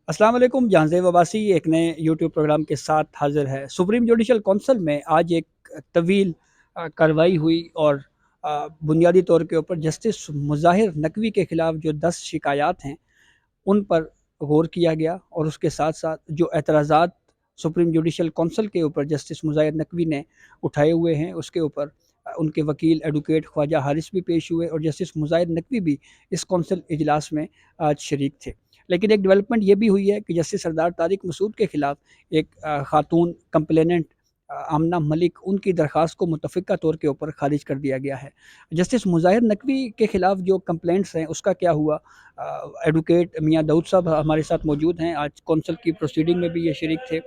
अस्सलाम वालेकुम। जानज़ेब अब्बासी एक नए यूट्यूब प्रोग्राम के साथ हाज़िर है। सुप्रीम जुडिशल कौंसिल में आज एक तवील कार्रवाई हुई और बुनियादी तौर के ऊपर जस्टिस मुज़ाहिर नकवी के ख़िलाफ़ जो 10 शिकायत हैं उन पर गौर किया गया और उसके साथ साथ जो एतराज़ात सुप्रीम जुडिशल कौंसिल के ऊपर जस्टिस मुज़ाहिर नकवी ने उठाए हुए हैं उसके ऊपर उनके वकील एडवोकेट ख्वाजा हारिस भी पेश हुए और जस्टिस मुज़ाहिर नकवी भी इस कौंसिल इजलास में आज शरीक थे। लेकिन एक डेवलपमेंट ये भी हुई है कि जस्टिस सरदार तारिक मसूद के ख़िलाफ़ एक खातून कंप्लेनेंट आमना मलिक उनकी दरख्वास्त को मुतफ़िका तौर के ऊपर ख़ारिज कर दिया गया है। जस्टिस मुज़ाहिर नकवी के ख़िलाफ़ जो कंप्लेंट्स हैं उसका क्या हुआ? एडवोकेट मियाँ दाऊद साहब हमारे साथ मौजूद हैं। आज कौंसिल की प्रोसीडिंग में भी ये शरीक थे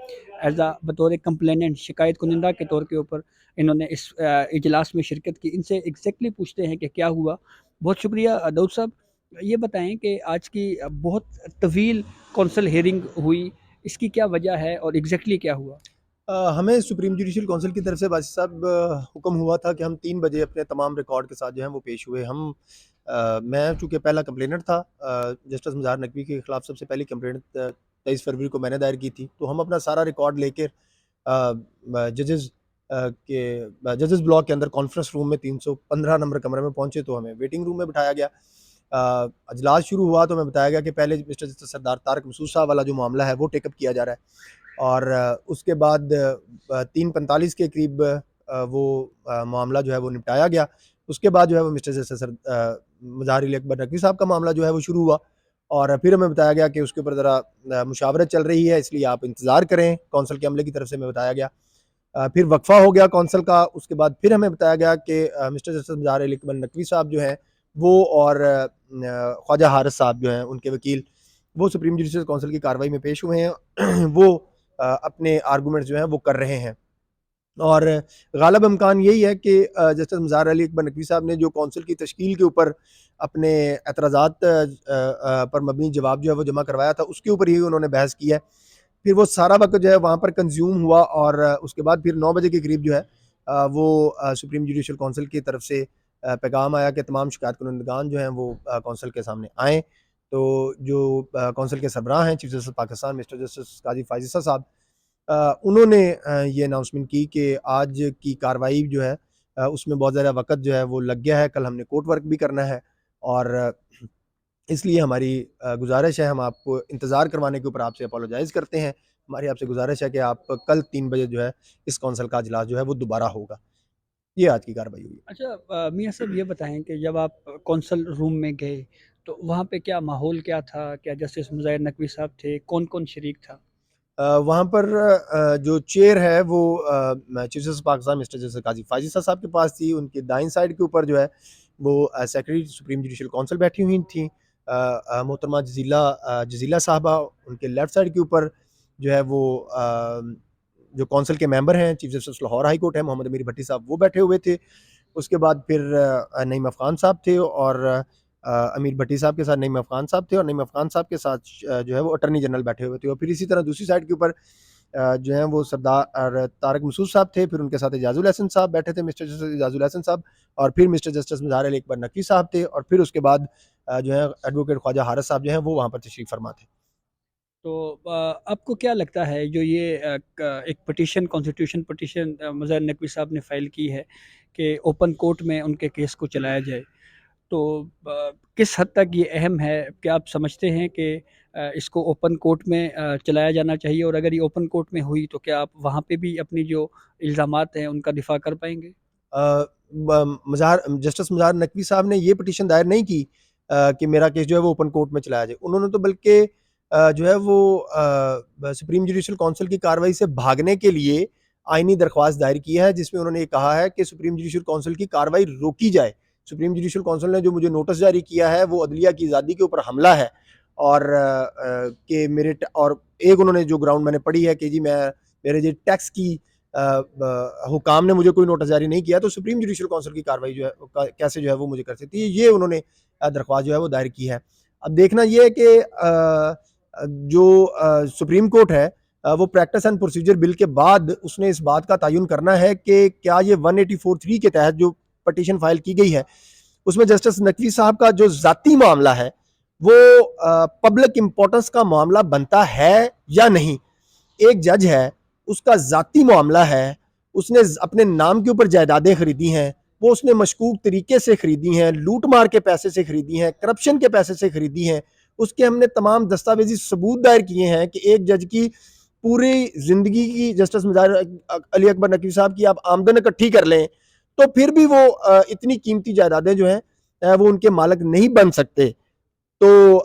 एज बतौर कंप्लेनेंट शिकायत कुनिंदा के तौर के ऊपर इन्होंने इस इजलास में शिरकत की। इनसे एग्जैक्टली पूछते हैं कि क्या हुआ। बहुत शुक्रिया दाऊद साहब। ये बताएं कि आज की बहुत तवील कौंसिल हेयरिंग हुई, इसकी क्या वजह है और एग्जैक्टली क्या हुआ? हमें सुप्रीम जुडिशल काउंसिल की तरफ से बाजी साहब हुक्म हुआ था कि हम 3 बजे अपने तमाम रिकॉर्ड के साथ जो है वो पेश हुए। मैं चूँकि पहला कंप्लेनर था, जस्टिस मुज़ाहिर नकवी के खिलाफ सबसे पहली कंप्लेंट 23 फरवरी को मैंने दायर की थी। तो हम अपना सारा रिकॉर्ड लेकर जजेस ब्लॉक के अंदर कॉन्फ्रेंस रूम में 315 नंबर कमरे में पहुंचे। तो हमें वेटिंग रूम में बिठाया गया। अजलास शुरू हुआ तो हमें बताया गया कि पहले मिस्टर जस्टिस सरदार तारक मसूद साहब वाला जो मामला है वो टेकअप किया जा रहा है और उसके बाद 3:45 के करीब वो मामला जो है वो निपटाया गया। उसके बाद जो है वो मिस्टर जस्टिस मुज़ाहिर अकबर नकवी साहब का मामला जो है वो शुरू हुआ और फिर हमें बताया गया कि उसके ऊपर ज़रा मुशावरत चल रही है, इसलिए आप इंतज़ार करें। कौंसल के अमले की तरफ से हमें बताया गया। फिर वक्फा हो गया कौंसल का। उसके बाद फिर हमें बताया गया कि मिस्टर जस्टिस मुज़ाहिर अकबर नकवी साहब जो हैं वो और ख्वाजा हारिस साहब जो हैं उनके वकील वो सुप्रीम जुडिशल काउंसिल की कार्रवाई में पेश हुए हैं। वो अपने आर्गूमेंट्स जो हैं वो कर रहे हैं और गालिब इम्कान यही है कि जस्टिस मुज़ाहिर अली अकबर नकवी साहब ने जो कौंसिल की तश्कील के ऊपर अपने एतराज़ात पर मबनी जवाब जो है वो जमा करवाया था उसके ऊपर ही उन्होंने बहस की है। फिर वो सारा वक्त जो है वहाँ पर कंज्यूम हुआ और उसके बाद फिर 9 बजे के करीब जो है वो सुप्रीम जुडिशल काउंसिल की तरफ से पैगाम आया कि तमाम शिकायत कुनंदगान जो हैं वो कौंसिल के सामने आएँ। तो जो कौंसिल के सरबराह हैं chief justice Pakistan mister justice Qazi Faez साहब, उन्होंने ये अनाउंसमेंट की कि आज की कार्रवाई जो है उसमें बहुत ज़्यादा वक़्त जो है वो लग गया है, कल हमने कोर्ट वर्क भी करना है और इसलिए हमारी गुज़ारिश है, हम आपको इंतज़ार करवाने के ऊपर आपसे अपोलोजाइज़ करते हैं। हमारी आपसे गुज़ारिश है कि आप कल 3 बजे जो है इस कौंसिल का इजलास जो है वो दोबारा होगा। ये आज की कार्रवाई हुई। अच्छा, मियाँ साहब ये बताएं कि जब आप कौंसल रूम में गए तो वहाँ पे क्या माहौल क्या था? क्या जस्टिस मुज़ाहिर नकवी साहब थे? कौन-कौन शरीक था? वहाँ पर जो चेयर है वो chief justice Pakistan mister justice Qazi Faez Isa साहब के पास थी। उनके दाईं साइड के ऊपर जो है वो सेक्रेटरी सुप्रीम जुडिशल काउंसिल बैठी हुई थी, मोहतरमा जजीला साहबा। उनके लेफ्ट साइड के ऊपर जो है वो जो काउंसिल के मेंबर हैं, chief justice Lahore high court है मोहम्मद अमीर भट्टी साहब, वो बैठे हुए थे। उसके बाद फिर नईम अफ़गान साहब थे और अमीर भट्टी साहब के साथ नईम अफ़गान साहब थे और नईम अफ़गान साहब के साथ जो है वो अटॉर्नी जनरल बैठे हुए थे। और फिर इसी तरह दूसरी साइड के ऊपर जो है वो सरदार तारक मसूद साहब थे। फिर उनके साथ एजाजुल हसन साहब बैठे थे, मिस्टर जस्टिस एजाजुल हसन साहब। और फिर मिस्टर जस्टिस मुज़ाहिर अली अकबर नकवी साहब थे और फिर उसके बाद जो है एडवोकेट ख्वाजा हारिस साहब जो हैं वो वहाँ पर तशरीफ़ फरमा थे। तो आपको क्या लगता है जो ये एक petition constitution petition Mazahar Naqvi साहब ने फ़ाइल की है कि ओपन कोर्ट में उनके केस को चलाया जाए, तो किस हद तक ये अहम है? क्या आप समझते हैं कि इसको ओपन कोर्ट में चलाया जाना चाहिए? और अगर ये ओपन कोर्ट में हुई तो क्या आप वहाँ पे भी अपनी जो इल्ज़ामात हैं उनका दिफ़ा कर पाएँगे? जस्टिस मुज़ाहिर नकवी साहब ने ये पिटीशन दायर नहीं की कि मेरा केस जो है वो ओपन कोर्ट में चलाया जाए। उन्होंने तो बल्कि जो है वो सुप्रीम जुडिशल काउंसिल की कार्रवाई से भागने के लिए आईनी दरख्वास्त दायर की है, जिसमें उन्होंने ये कहा है कि सुप्रीम जुडिशल काउंसिल की कार्रवाई रोकी जाए। सुप्रीम जुडिशल काउंसिल ने जो मुझे नोटिस जारी किया है वो अदलिया की आज़ादी के ऊपर हमला है और कि और एक उन्होंने जो ग्राउंड मैंने पढ़ी है कि जी मैं मेरे जो टैक्स की हुकाम ने मुझे कोई नोटिस जारी नहीं किया, तो सुप्रीम जुडिशल काउंसिल की कार्रवाई जो है कैसे जो है वो मुझे कर सकती है, ये उन्होंने दरख्वास्त जो है वो दायर की है। अब देखना ये है कि जो सुप्रीम कोर्ट है वो प्रैक्टिस एंड प्रोसीजर बिल के बाद उसने इस बात का तयन करना है कि क्या ये 184(3) के तहत जो पटिशन फाइल की गई है उसमें जस्टिस नकवी साहब का जो ज़ाती मामला है وہ پبلک امپورٹنس کا معاملہ بنتا ہے یا نہیں. ایک جج ہے, اس کا ذاتی معاملہ ہے, اس نے اپنے نام کے اوپر جائیدادیں خریدی ہیں, وہ اس نے مشکوک طریقے سے خریدی ہیں, لوٹ مار کے پیسے سے خریدی ہیں, کرپشن کے پیسے سے خریدی ہیں. اس کے ہم نے تمام دستاویزی ثبوت دائر کیے ہیں کہ ایک جج کی پوری زندگی کی, جسٹس مظاہر علی اکبر نقوی صاحب کی آپ آمدن اکٹھی کر لیں تو پھر بھی وہ اتنی قیمتی جائیدادیں جو ہیں وہ ان کے مالک نہیں بن سکتے. تو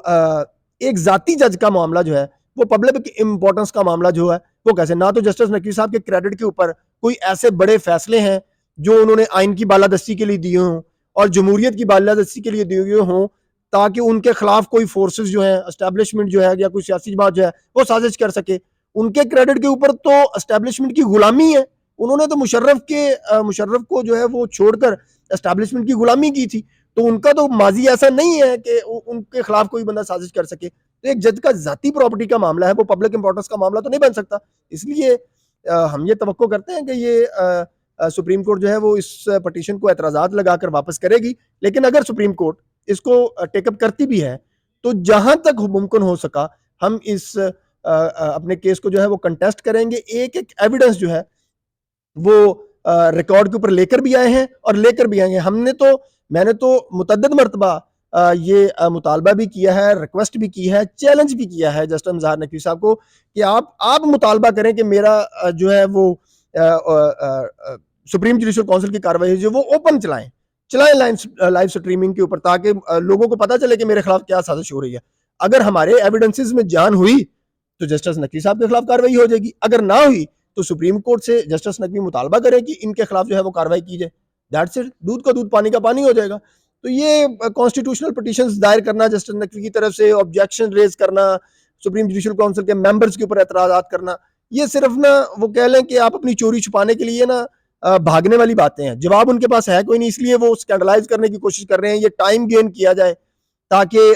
ایک ذاتی جج کا معاملہ جو ہے وہ پبلک امپورٹنس کا معاملہ جو ہے وہ کیسے, نہ تو جسٹس نقوی صاحب کے کریڈٹ کے اوپر کوئی ایسے بڑے فیصلے ہیں جو انہوں نے آئین کی بالادستی کے لیے دیے ہوں اور جمہوریت کی بالادستی کے لیے دیے ہوئے ہوں تاکہ ان کے خلاف کوئی فورسز جو ہیں, اسٹیبلشمنٹ جو ہے یا کوئی سیاسی جماعت جو ہے وہ سازش کر سکے. ان کے کریڈٹ کے اوپر تو اسٹیبلشمنٹ کی غلامی ہے. انہوں نے تو مشرف کو جو ہے وہ چھوڑ کر اسٹیبلشمنٹ کی غلامی کی تھی. تو ان کا تو ماضی ایسا نہیں ہے کہ ان کے خلاف کوئی بندہ سازش کر سکے. تو ایک جج کا ذاتی پراپرٹی کا معاملہ ہے, وہ پبلک امپورٹنس کا معاملہ تو نہیں بن سکتا. اس لیے ہم یہ توقع کرتے ہیں کہ یہ سپریم کورٹ جو ہے وہ اس پٹیشن کو اعتراضات لگا کر واپس کرے گی. لیکن اگر سپریم کورٹ اس کو ٹیک اپ کرتی بھی ہے تو جہاں تک ممکن ہو سکا ہم اس اپنے کیس کو جو ہے وہ کنٹیسٹ کریں گے. ایک ایک ایویڈنس جو ہے وہ ریکارڈ کے اوپر لے کر بھی آئے ہیں اور لے کر بھی آئیں گے. میں نے تو متعدد مرتبہ یہ مطالبہ بھی کیا ہے, ریکویسٹ بھی کی ہے, چیلنج بھی کیا ہے جسٹس مظاہر نقوی صاحب کو کہ آپ مطالبہ کریں کہ میرا جو ہے وہ سپریم جوڈیشل کونسل کی کارروائی جو وہ اوپن چلائیں لائیو سٹریمنگ کے اوپر, تاکہ لوگوں کو پتہ چلے کہ میرے خلاف کیا سازش ہو رہی ہے. اگر ہمارے ایویڈنسز میں جان ہوئی تو جسٹس نقوی صاحب کے خلاف کارروائی ہو جائے گی, اگر نہ ہوئی تو سپریم کورٹ سے جسٹس نقوی مطالبہ کرے کہ ان کے خلاف جو ہے وہ کارروائی کی جائے. دیٹس اٹ, دودھ کا دودھ پانی کا پانی ہو جائے گا. تو یہ کانسٹیٹیوشنل پٹیشنز دائر کرنا جسٹس نقوی کی طرف سے, آبجیکشن ریز کرنا, سپریم جوڈیشل کونسل کے ممبرز کے اوپر اعتراضات کرنا, یہ صرف نا وہ کہہ لیں کہ آپ اپنی چوری چھپانے کے لیے نا بھاگنے والی باتیں ہیں. جواب ان کے پاس ہے کوئی نہیں, اس لیے وہ اسکینڈلائز کرنے کی کوشش کر رہے ہیں. یہ ٹائم گین کیا جائے تاکہ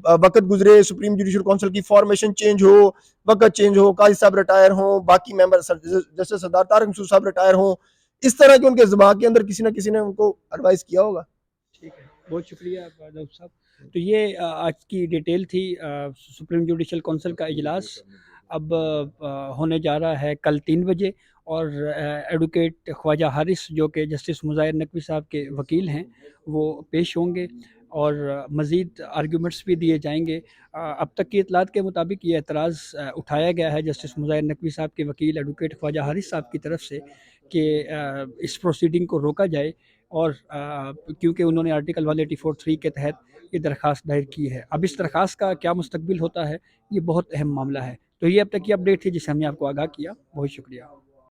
وقت گزرے, سپریم جوڈیشل کونسل کی فارمیشن چینج ہو, وقت چینج ہو, قاضی صاحب ریٹائر ہوں, باقی ممبر جسٹس سردار طارق مسعود صاحب ریٹائر ہوں, اس طرح کے ان کے دماغ کے اندر کسی نہ کسی نے ان کو ایڈوائز کیا ہوگا. ٹھیک ہے, بہت شکریہ ڈاکٹر صاحب. تو یہ آج کی ڈیٹیل تھی سپریم جوڈیشل کونسل کا اجلاس اب ہونے جا رہا ہے کل 3 بجے, اور ایڈوکیٹ خواجہ حارث جو کہ جسٹس مظاہر نقوی صاحب کے وکیل ہیں وہ پیش ہوں گے اور مزید آرگیومنٹس بھی دیے جائیں گے. اب تک کی اطلاعات کے مطابق یہ اعتراض اٹھایا گیا ہے جسٹس مظاہر نقوی صاحب کے وکیل ایڈوکیٹ خواجہ حارث صاحب کی طرف سے کہ اس پروسیڈنگ کو روکا جائے, اور کیونکہ انہوں نے آرٹیکل 184(3) کے تحت یہ درخواست دائر کی ہے. اب اس درخواست کا کیا مستقبل ہوتا ہے یہ بہت اہم معاملہ ہے. تو یہ اب تک کی اپڈیٹ تھی جسے ہم نے آپ کو آگاہ کیا. بہت شکریہ.